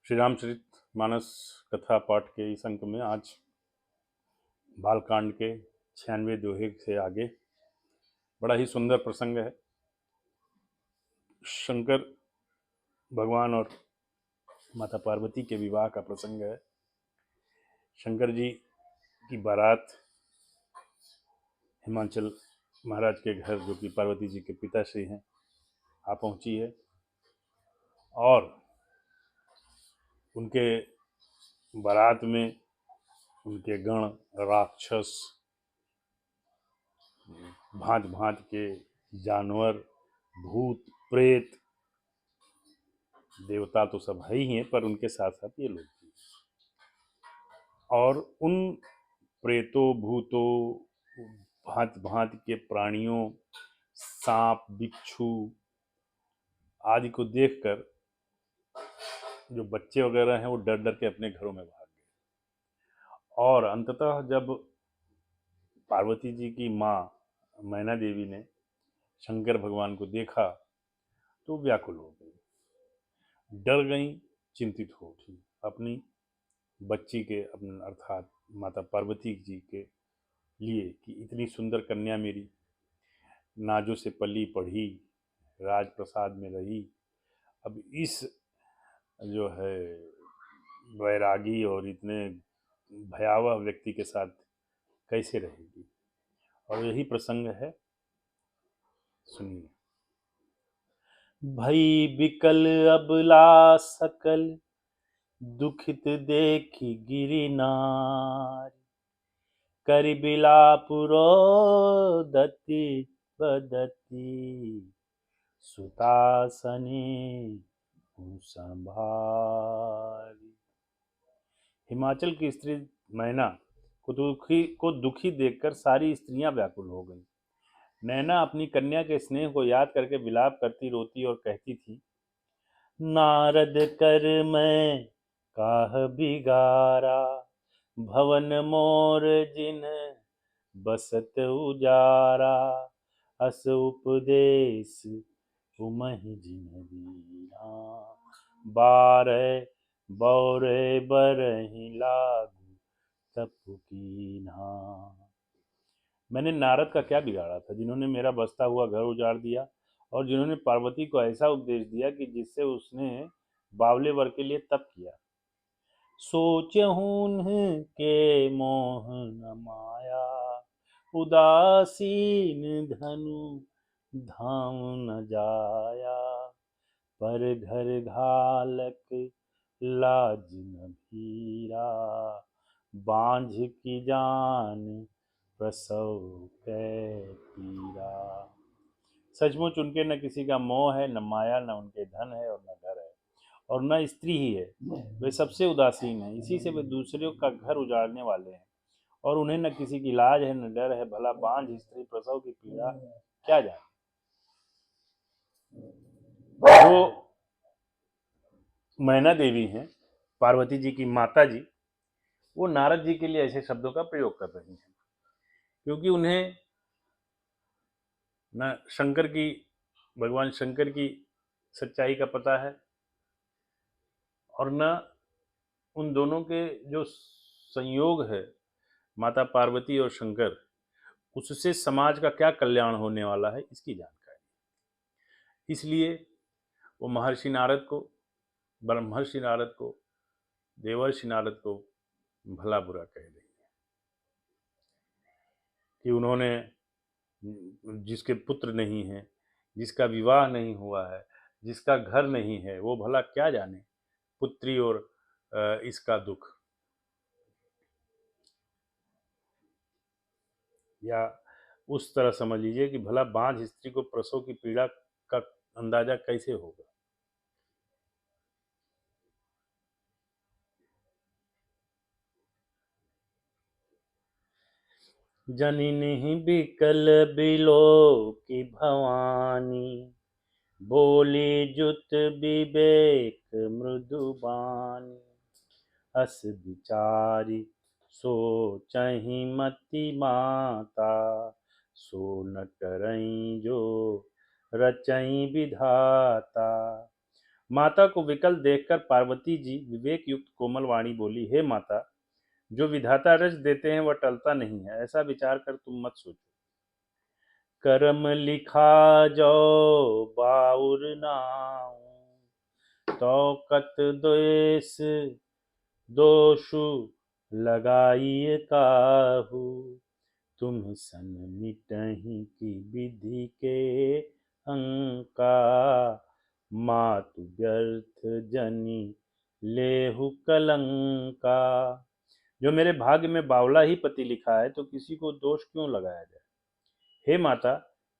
श्री रामचरित मानस कथा पाठ के इस अंक में आज बालकांड के 96 दोहे से आगे बड़ा ही सुंदर प्रसंग है। शंकर भगवान और माता पार्वती के विवाह का प्रसंग है। शंकर जी की बारात हिमाचल महाराज के घर, जो कि पार्वती जी के पिताश्री हैं, आ पहुंची है और उनके बारात में उनके गण राक्षस, भांत भांत के जानवर, भूत प्रेत, देवता तो सब है ही हैं, पर उनके साथ साथ ये लोग भी। और उन प्रेतों, भूतों, भांत भांत के प्राणियों, सांप, बिच्छू आदि को देखकर जो बच्चे वगैरह हैं वो डर डर के अपने घरों में भाग गए। और अंततः जब पार्वती जी की माँ मैना देवी ने शंकर भगवान को देखा तो व्याकुल हो गई, डर गई, चिंतित हो उठी अपनी बच्ची के, अपने अर्थात माता पार्वती जी के लिए कि इतनी सुंदर कन्या मेरी नाजों से पली पढ़ी, राजप्रसाद में रही, अब इस जो है वैरागी और इतने भयावह व्यक्ति के साथ कैसे रहेगी। और यही प्रसंग है, सुनिए। भई बिकल अबला सकल, दुखित देखी गिरि नारी, करि बिलाप रोदति बदति, सुतासने संभारी। हिमाचल की स्त्री मैना को दुखी देखकर सारी स्त्रियां व्याकुल हो गईं। नैना अपनी कन्या के स्नेह को याद करके विलाप करती, रोती और कहती थी, नारद कर मैं काह बिगारा, भवन मोर जिन बसत उजारा, अस उपदेश उमहि जिन दीना, बारह बौरे बरहि लागू तपु कीन्हा। मैंने नारद का क्या बिगाड़ा था, जिन्होंने मेरा बसता हुआ घर उजाड़ दिया और जिन्होंने पार्वती को ऐसा उपदेश दिया कि जिससे उसने बावले वर के लिए तप किया। सोचहूँ के मोह न माया, उदासीन धनु धाम न जाया, पर घर घालक लाज न भीरा, बांझ की जान प्रसव कै पीरा। सचमुच उनके न किसी का मोह है, न माया, न उनके धन है और न घर है, और न स्त्री ही है। वे सबसे उदासीन हैं, इसी से वे दूसरों का घर उजाड़ने वाले हैं। और उन्हें न किसी की लाज है, न डर है। भला बांझ स्त्री प्रसव की पीड़ा क्या जाने। जो मैना देवी हैं, पार्वती जी की माता जी, वो नारद जी के लिए ऐसे शब्दों का प्रयोग कर रही हैं, क्योंकि उन्हें न शंकर की, भगवान शंकर की सच्चाई का पता है, और न उन दोनों के जो संयोग है, माता पार्वती और शंकर, उससे समाज का क्या कल्याण होने वाला है, इसकी जानकारी। इसलिए वो महर्षि नारद को, ब्रह्मर्षि नारद को, देवर्षि नारद को भला बुरा कह रही है कि उन्होंने, जिसके पुत्र नहीं है, जिसका विवाह नहीं हुआ है, जिसका घर नहीं है, वो भला क्या जाने पुत्री और इसका दुख। या उस तरह समझ लीजिए कि भला बांझ स्त्री को प्रसव की पीड़ा का अंदाजा कैसे होगा। जननी बिकल बिलो की भवानी, बोली जुत विवेक मृदुबानी, अस विचारी सोचहि मति माता, सो न करई जो रचई विधाता, माता को विकल देखकर पार्वती जी विवेक युक्त कोमल वाणी बोली, हे माता, जो विधाता रच देते हैं वह टलता नहीं है, ऐसा विचार कर तुम मत सोचो। करम लिखा जो बाउर नाउ, तो कत द्वेष दोषु लगाइए काहू। तुम सन मिटहि की विधि के अंका, मातु व्यर्थ जनि लेहु कलंका। जो मेरे भाग्य में बावला ही पति लिखा है तो किसी को दोष क्यों लगाया जाए। हे माता,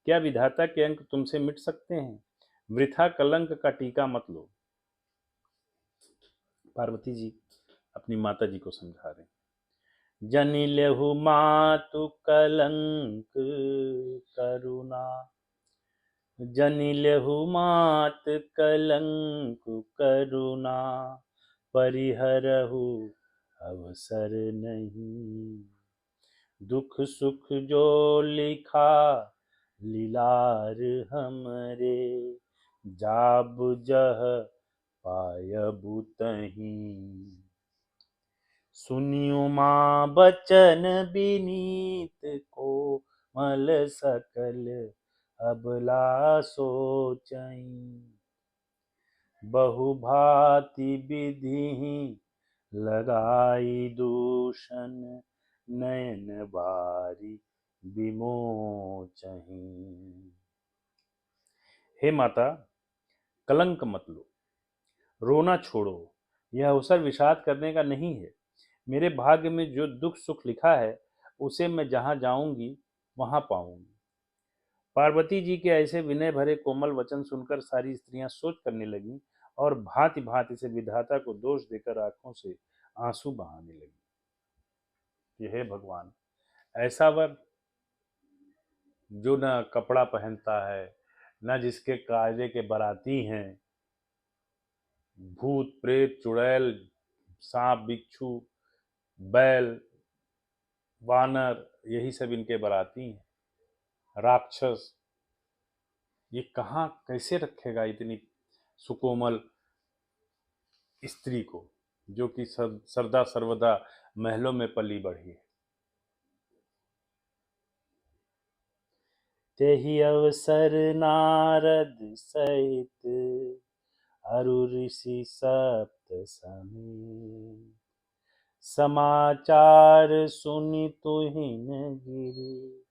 क्या विधाता के अंक तुमसे मिट सकते हैं? वृथा कलंक का टीका मत लो। पार्वती जी अपनी माता जी को समझा रहे हैं। जनि लेहु मातु कलंक करुणा, जनि लेहु मात कलंक करुणा, परिहरहु अवसर नहीं। दुख सुख जो लिखा लीलार हमरे, जाब जह पायबु तहीं। सुनियो माँ बचन विनीत को, मल सकल अबला सोचई। बहु भांति विधि लगाई दूषण, नयन बारी विमोचहि। हे माता, कलंक मत लो, रोना छोड़ो। यह अवसर विषाद करने का नहीं है। मेरे भाग्य में जो दुख सुख लिखा है उसे मैं जहां जाऊंगी वहां पाऊंगी। पार्वती जी के ऐसे विनय भरे कोमल वचन सुनकर सारी स्त्रियां सोच करने लगीं और भांति भांति से विधाता को दोष देकर आंखों से आंसू बहाने लगी कि हे भगवान, ऐसा वर जो न कपड़ा पहनता है, न जिसके कायदे के बाराती हैं, भूत प्रेत चुड़ैल सांप बिच्छू बैल वानर यही सब इनके बाराती हैं, राक्षस, ये कहाँ कैसे रखेगा इतनी सुकोमल स्त्री को, जो कि सर्वदा सर्वदा महलों में पली बढ़ी है। तेहि अवसर नारद सहित, अरु ऋषि सप्त समेत, समाचार सुनि तुहिन गिरि,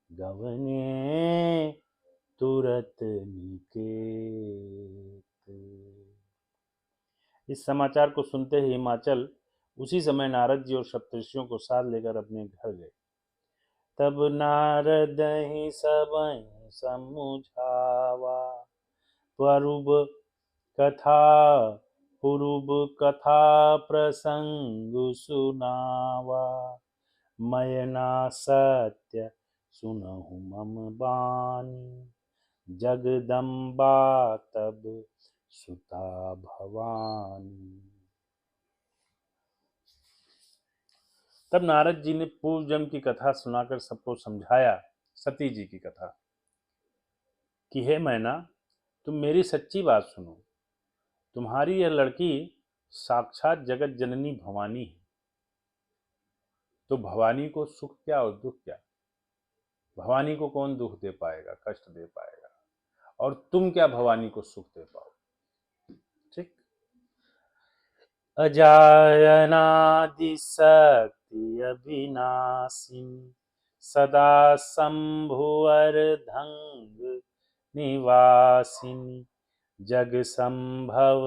गवने तुरत निकेत। इस समाचार को सुनते ही हिमाचल उसी समय नारद जी और सप्तर्षियों को साथ लेकर अपने घर गए। तब नारद ही सबहि समुझावा, पुरुब कथा पुरुब कथा प्रसंग सुनावा। मैं ना सत्य सुनहु मम बानी, जगदम्बा तब सुता भवानी। तब नारद जी ने पूर्व जन्म की कथा सुनाकर सबको समझाया, सती जी की कथा, कि हे मैना, तुम मेरी सच्ची बात सुनो। तुम्हारी यह लड़की साक्षात जगत जननी भवानी है। तो भवानी को सुख क्या और दुख क्या? भवानी को कौन दुख दे पाएगा, कष्ट दे पाएगा, और तुम क्या भवानी को सुख दे पाओ? ठीक। अजायनादि शक्ति अविनाशिनी, सदा शंभुवर धंग निवासिनी, जग संभव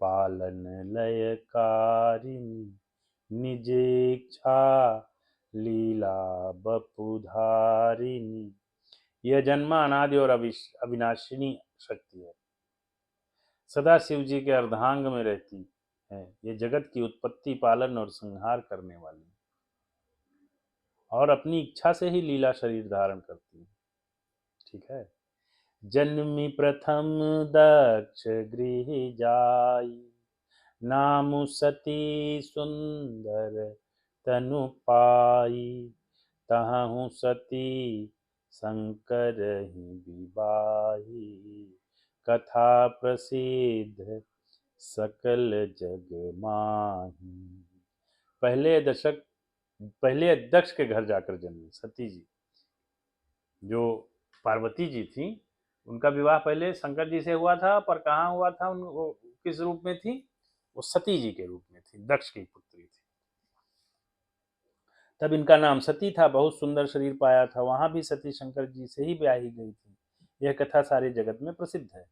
पालन लयकारिणी, निज इच्छा लीला बपुधारिणी। यह जन्मा अनादि और अविनाशिनी शक्ति है, सदा शिव जी के अर्धांग में रहती है। ये जगत की उत्पत्ति पालन और संहार करने वाली, और अपनी इच्छा से ही लीला शरीर धारण करती है। ठीक है। जन्मी प्रथम दक्ष गृह जाई, नामु सती सुंदर तनु पाई, तहु सती शंकर ही विवाही, कथा प्रसिद्ध सकल जग माही। पहले दक्ष के घर जाकर जन्मी सती जी, जो पार्वती जी थी, उनका विवाह पहले शंकर जी से हुआ था, पर कहाँ हुआ था, वो किस रूप में थी? वो सती जी के रूप में थी, दक्ष की पुत्री थी। तब इनका नाम सती था, बहुत सुंदर शरीर पाया था। वहां भी सती शंकर जी से ही ब्याही गई थी। यह कथा सारे जगत में प्रसिद्ध है।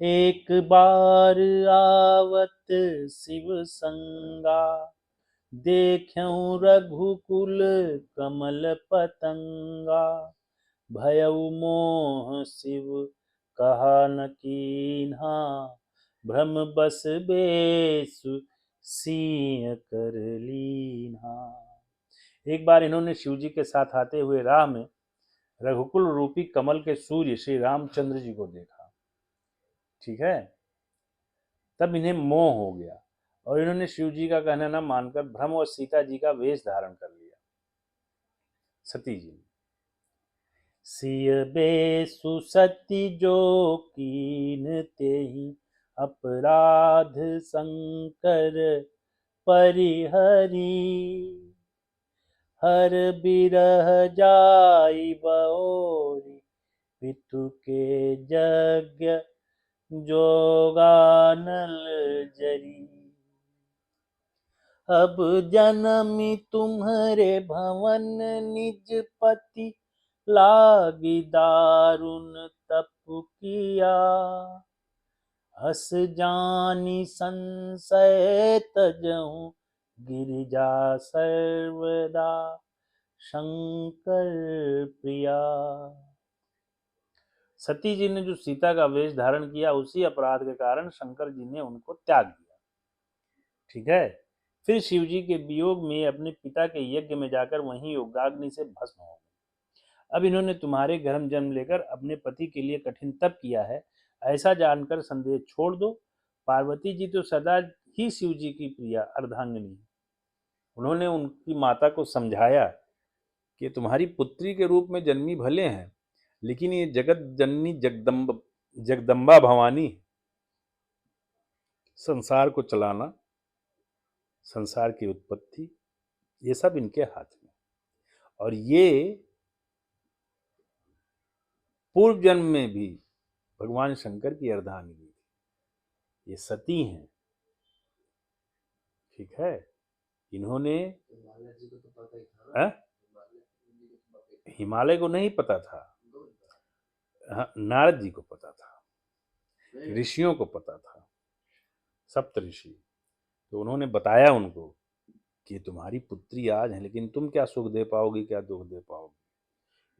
एक बार आवत शिव संगा, देख्यऊ रघुकुल कमल पतंगा। भयउ मोह शिव कहा न कीन्हा, भ्रम बस बेसु सिय कर लीन्हा। एक बार इन्होंने शिव जी के साथ आते हुए राह में रघुकुल रूपी कमल के सूर्य श्री रामचंद्र जी को देखा। ठीक है, तब इन्हें मोह हो गया और इन्होंने शिव जी का कहना न मानकर भ्रम और सीता जी का वेश धारण कर लिया। सती जी ने सिय बेसु सती जो कीन तेहि, अपराध शंकर परिहरी। हर बिरह जाई बओरी, पितु के यज्ञ जोगानल जरी। अब जनमी तुम्हारे भवन निज पति, लागी दारुण तप किया। हस जानी संशय तजहु, गिरिजा सर्वदा शंकर प्रिया। सती जी ने जो सीता का वेश धारण किया, उसी अपराध के कारण शंकर जी ने उनको त्याग दिया। ठीक है, फिर शिव जी के वियोग में अपने पिता के यज्ञ में जाकर वहीं योगाग्नि से भस्म हो गए। अब इन्होंने तुम्हारे घर में जन्म लेकर अपने पति के लिए कठिन तप किया है, ऐसा जानकर संदेह छोड़ दो। पार्वती जी तो सदा ही शिव जी की प्रिया अर्धांगिनी है। उन्होंने उनकी माता को समझाया कि तुम्हारी पुत्री के रूप में जन्मी भले हैं, लेकिन ये जगत जननी जगदम्बा भवानी, संसार को चलाना, संसार की उत्पत्ति, ये सब इनके हाथ में। और ये पूर्व जन्म में भी भगवान शंकर की अर्धांगिनी थी। ये सती हैं। ठीक है, इन्होंने हिमालय को नहीं पता था, नारद जी को पता था, ऋषियों को पता था, सप्त ऋषि। तो उन्होंने बताया उनको कि तुम्हारी पुत्री आज है, लेकिन तुम क्या सुख दे पाओगी, क्या दुख दे पाओगी।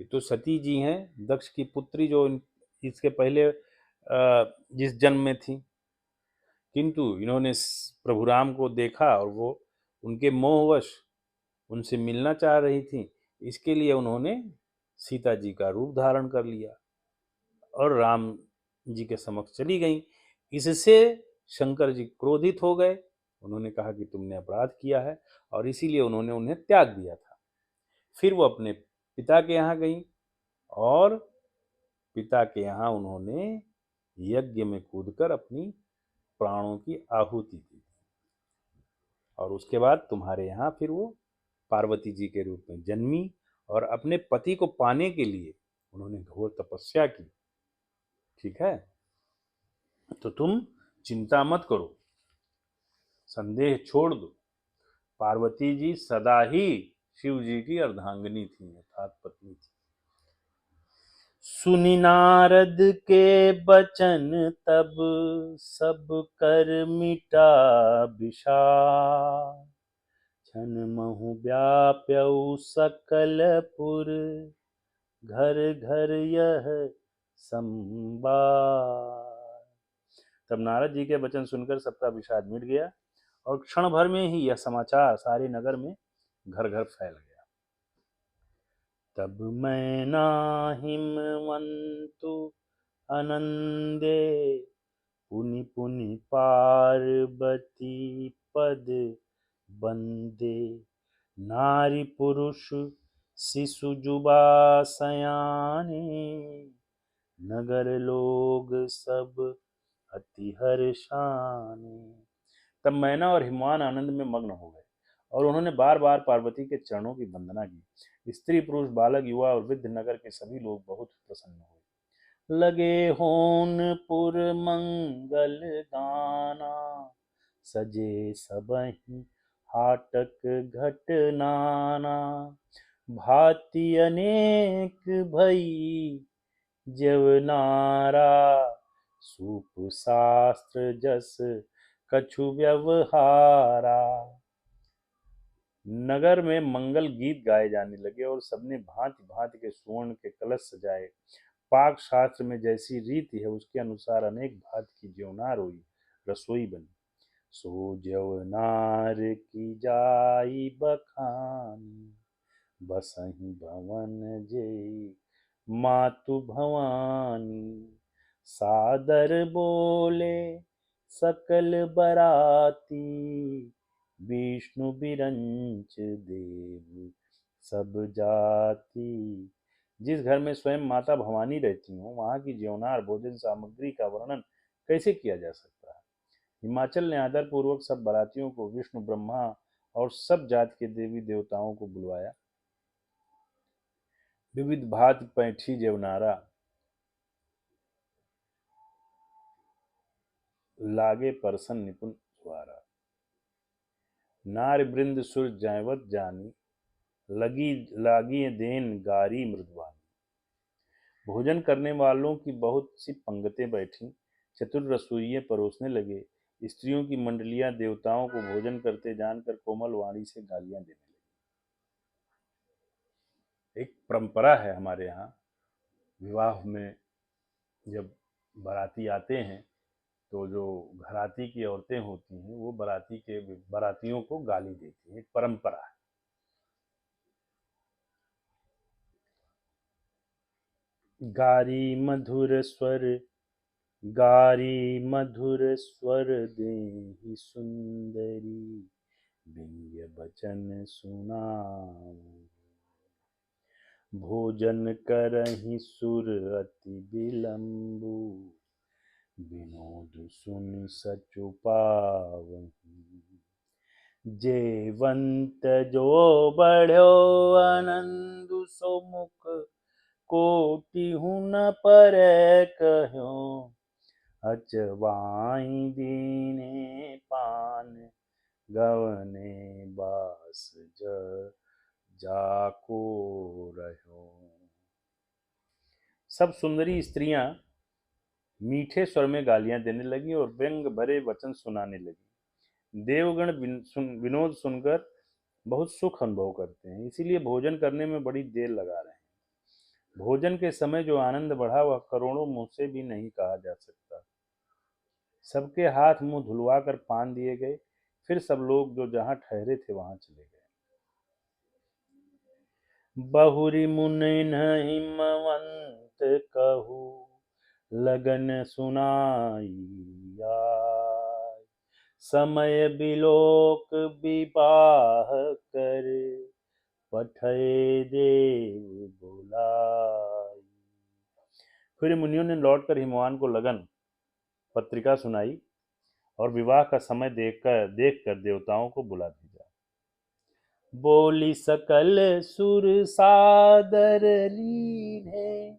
ये तो सती जी हैं, दक्ष की पुत्री, जो इसके पहले जिस जन्म में थी। किंतु इन्होंने प्रभु राम को देखा और वो उनके मोहवश उनसे मिलना चाह रही थी। इसके लिए उन्होंने सीता जी का रूप धारण कर लिया और राम जी के समक्ष चली गई। इससे शंकर जी क्रोधित हो गए। उन्होंने कहा कि तुमने अपराध किया है, और इसीलिए उन्होंने उन्हें त्याग दिया था। फिर वो अपने पिता के यहाँ गई और पिता के यहाँ उन्होंने यज्ञ में कूदकर अपनी प्राणों की आहुति दी। और उसके बाद तुम्हारे यहाँ फिर वो पार्वती जी के रूप में जन्मी और अपने पति को पाने के लिए उन्होंने घोर तपस्या की। ठीक है, तो तुम चिंता मत करो, संदेह छोड़ दो। पार्वती जी सदा ही शिव जी की अर्धांगिनी थी, अर्थात पत्नी थी। सुनि नारद के बचन तब, सब कर मिटा विषाद। छन महु व्याप्यउ सकल पुर, घर घर यह संवाद। तब नारद जी के वचन सुनकर सबका विषाद मिट गया और क्षण भर में ही यह समाचार सारे नगर में घर घर फैल गया। तब मैं हिमवंतु आनंदे, पुनि पुनि पार्वती पद बंदे। नारी पुरुष शिशु जुबा सयाने, नगर लोग सब अति हर्षाने। तब मैना और हिमवान आनंद में मग्न हो गए और उन्होंने बार बार पार्वती के चरणों की वंदना की। स्त्री पुरुष बालक युवा और वृद्ध नगर के सभी लोग बहुत प्रसन्न हुए। लगे होनपुर मंगल गाना, सजे सबहि हाटक घट नाना। भांति अनेक भई जवनारा, सूप शास्त्र जस कछु व्यवहारा। नगर में मंगल गीत गाए जाने लगे और सबने भांति भांति के स्वर्ण के कलश सजाए। पाक शास्त्र में जैसी रीति है उसके अनुसार अनेक भांति की ज्योनार हुई, रसोई बनी। सो ज्योनार की जाई बखानी, बसहि भवन जे मातु भवानी। सादर बोले सकल बराती, विष्णु बिरंच देव सब जाति। जिस घर में स्वयं माता भवानी रहती हो वहां की ज्योनार भोजन सामग्री का वर्णन कैसे किया जा सकता है। हिमाचल ने आदर पूर्वक सब बारातियों को विष्णु ब्रह्मा और सब जात के देवी देवताओं को बुलवाया। विविध भांति पैठी ज्योनारा लागे परसन निपुण द्वारा। नार वृंद सुर जयवत जानी, लगी लागी देन गारी मृदवानी। भोजन करने वालों की बहुत सी पंगतें बैठी, चतुर रसोइये परोसने लगे। स्त्रियों की मंडलियां देवताओं को भोजन करते जानकर कोमल वाणी से गालियां देने लगी। एक परंपरा है हमारे यहाँ, विवाह में जब बाराती आते हैं तो जो घराती की औरतें होती हैं वो बारातियों को गाली देती हैं, एक परंपरा है। गारी मधुर स्वर, गारी मधुर स्वर देहि सुंदरी, व्यंग्य बचन सुनाऊं। भोजन करहि सुर अति विलंबु, विनोद सुनि सचु पावहीं। जेवंत जो बढ़ो आनंदु, सो मुख कोटि न परੈ कह्यों। अचवाई दीने पान, गवने बास जाको रह्यो। सब सुंदरी स्त्रियां मीठे स्वर में गालियां देने लगी और व्यंग भरे वचन सुनाने लगी। देवगण विनोद सुनकर बहुत सुख अनुभव करते हैं, इसीलिए भोजन करने में बड़ी देर लगा रहे हैं। भोजन के समय जो आनंद बढ़ा वह करोड़ों मुंह से भी नहीं कहा जा सकता। सबके हाथ मुंह धुलवा कर पान दिए गए, फिर सब लोग जो जहां ठहरे थे वहां चले गए। बहुरी मुनि हिमवंत कहू, लगन सुनाई आय। समय बिलोक विवाह कर, पठय देव बुलाई। फिर मुनियों ने लौटकर हिमवान को लगन पत्रिका सुनाई और विवाह का समय देखकर देवताओं को बुला भेजा। बोली सकल सुर सादर लीन्हे,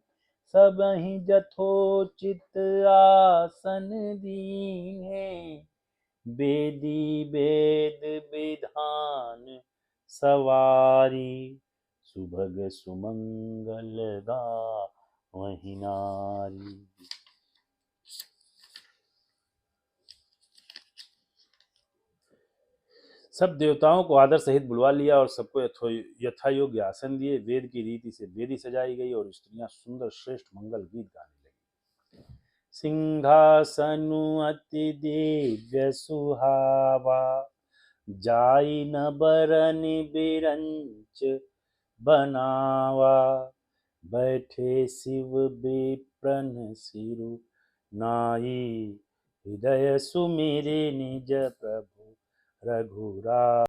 सबहि जथोचित आसन दीन्हे। वेदी वेद विधान सवारी, सुभग सुमंगल गावहीं नारी। सब देवताओं को आदर सहित बुलवा लिया और सबको यथायोग्य आसन दिए। वेद की रीति से वेदी सजाई गई और स्त्रियां सुंदर श्रेष्ठ मंगल गीत गाने लगी। सिंहासनु अति दिव्य सुहावा, जाई न बरनि बिरंच बनावा। बैठे शिव विप्रन सिरु नाई, हृदय सुमिरि निज प्रभु रघुराई।